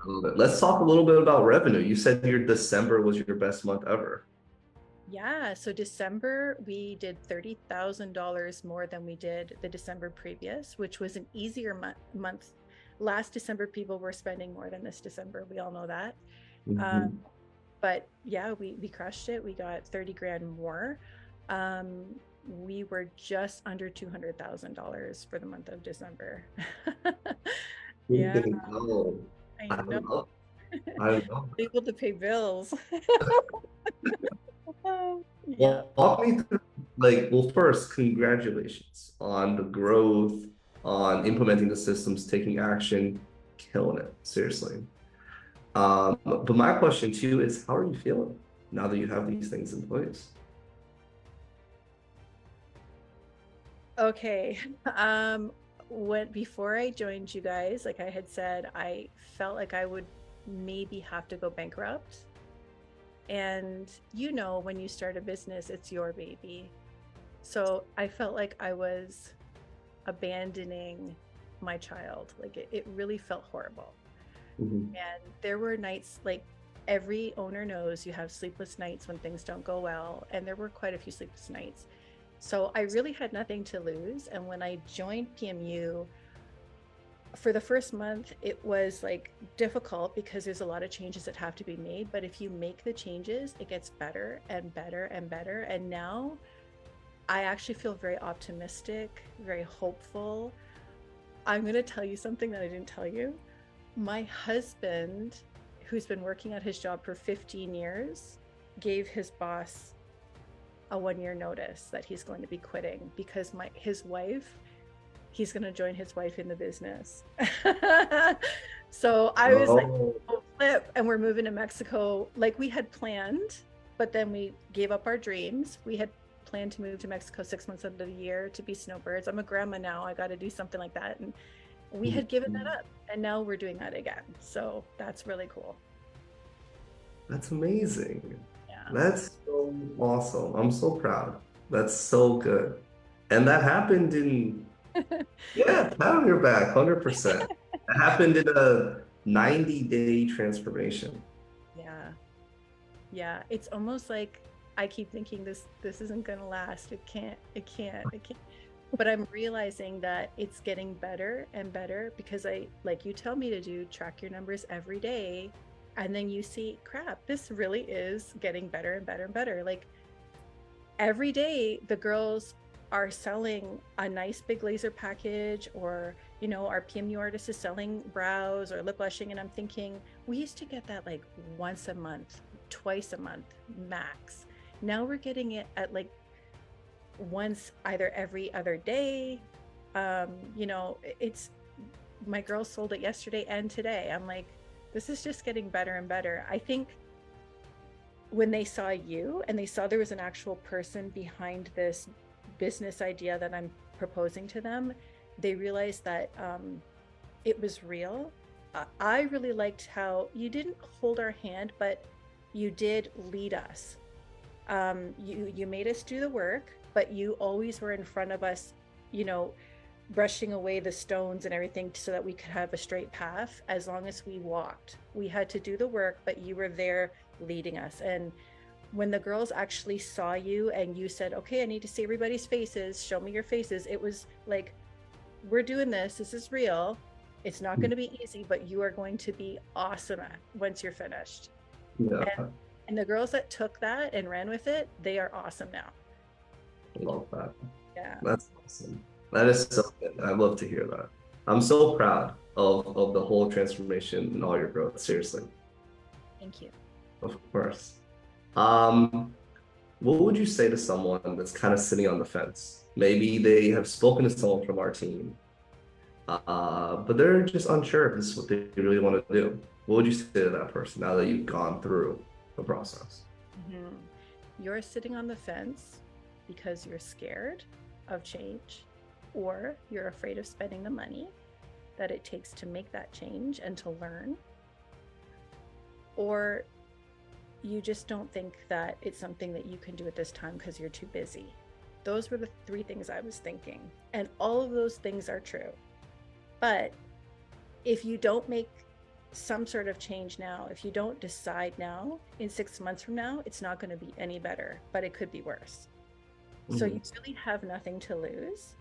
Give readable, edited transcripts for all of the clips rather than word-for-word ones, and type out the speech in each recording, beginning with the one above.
love it. Let's talk a little bit about revenue. You said your December was your best month ever. Yeah, so December we did $30,000 more than we did the December previous, which was an easier month. Last December, people were spending more than this December. We all know that. Um, Mhm. but yeah, we crushed it. We got 30 grand more. We were just under $200,000 for the month of December. Yeah, Freaking go. I I know. love, I love that. Able to pay bills. Yeah. Well, walk me through, like, well, first, congratulations on the growth, on implementing the systems, taking action, killing it, seriously. But my question to you is, how are you feeling now that you have these things in place? Okay. When before I joined you guys, like I had said, I felt like I would maybe have to go bankrupt. And when you start a business, it's your baby. So I felt like I was abandoning my child. Like it really felt horrible. Mhm. And there were nights like every owner knows you have sleepless nights when things don't go well. And there were quite a few sleepless nights. So I really had nothing to lose. And when I joined PMU, for the first month, it was like difficult because there's a lot of changes that have to be made. But if you make the changes, it gets better and better and better. And now I actually feel very optimistic, very hopeful. I'm going to tell you something that I didn't tell you. My husband, who's been working at his job for 15 years, gave his boss a 1 year notice that he's going to be quitting because his wife he's going to join his wife in the business. So I was like, Oh, oh flip, and we're moving to Mexico like we had planned, but then we gave up our dreams. We had planned to move to Mexico 6 months out of the year to be snowbirds. I'm a grandma now, I got to do something like that, and we had given that up, and now we're doing that again, so that's really cool. that's amazing. Yeah. That's so awesome. I'm so proud. That's so good. And that happened in, yeah, pat on your back, 100%. It happened in a 90-day transformation. Yeah. Yeah, it's almost like I keep thinking this isn't gonna last. It can't. But I'm realizing that it's getting better and better because I, like you tell me to do, track your numbers every day. And then you see, crap, this really is getting better and better and better. Like every day the girls are selling a nice big laser package, or our PMU artist is selling brows or lip blushing, and I'm thinking we used to get that like once a month, twice a month max. Now we're getting it at like once, either every other day. It's my girls sold it yesterday and today. I'm like, this is just getting better and better. I think when they saw you and they saw there was an actual person behind this business idea that I'm proposing to them, they realized that it was real. I really liked how you didn't hold our hand, but you did lead us. You made us do the work, but you always were in front of us, you know, brushing away the stones and everything so that we could have a straight path as long as we walked. We had to do the work, but you were there leading us. And when the girls actually saw you and you said, okay, I need to see everybody's faces, show me your faces, it was like, we're doing this. This is real. It's not going to be easy, but you are going to be awesome at once you're finished. Yeah, And I and the girls that took that and ran with it, they are awesome now. love that. Yeah. That's awesome. That is so good. I love to hear that. I'm so proud of the whole transformation and all your growth. Seriously, Thank you. of course. Um, what would you say to someone that's kind of sitting on the fence? Maybe they have spoken to someone from our team, but they're just unsure if this is what they really want to do. What would you say to that person now that you've gone through the process? Mhm. You're sitting on the fence because you're scared of change, or you're afraid of spending the money that it takes to make that change and to learn, or you just don't think that it's something that you can do at this time because you're too busy. Those were the three things I was thinking. And all of those things are true. But if you don't make some sort of change now. If you don't decide now, in 6 months from now, it's not going to be any better, but it could be worse. So you Mhm. really have nothing to lose.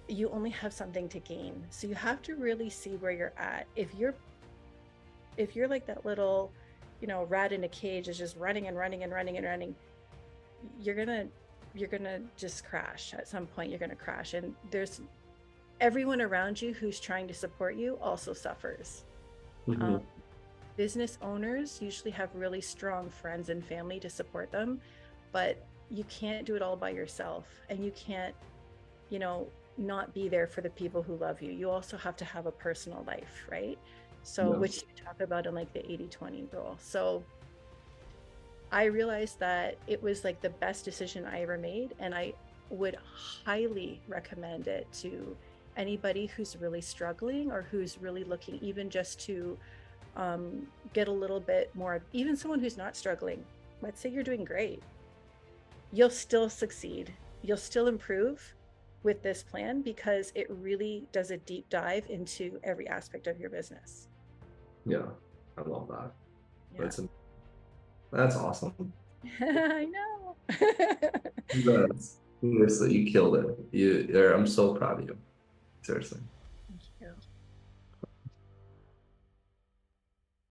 You only have something to gain. So you have to really see where you're at. If you're like that little, rat in a cage is just running and running and running and running, you're gonna you're gonna just crash. At some point you're gonna crash. And there's everyone around you who's trying to support you also suffers. Um, Mhm. business owners usually have really strong friends and family to support them, but you can't do it all by yourself, and you can't, you know, not be there for the people who love you. You also have to have a personal life, right? So, Yeah. which you talk about in like the 80/20 rule. So, I realized that it was like the best decision I ever made. And I would highly recommend it to anybody who's really struggling or who's really looking even just to get a little bit more, even someone who's not struggling. Let's say you're doing great, you'll still succeed. You'll still improve with this plan because it really does a deep dive into every aspect of your business. Yeah. I love that. Yeah. That's that's awesome. I know. That's seriously, you killed it. I'm so proud of you. Seriously.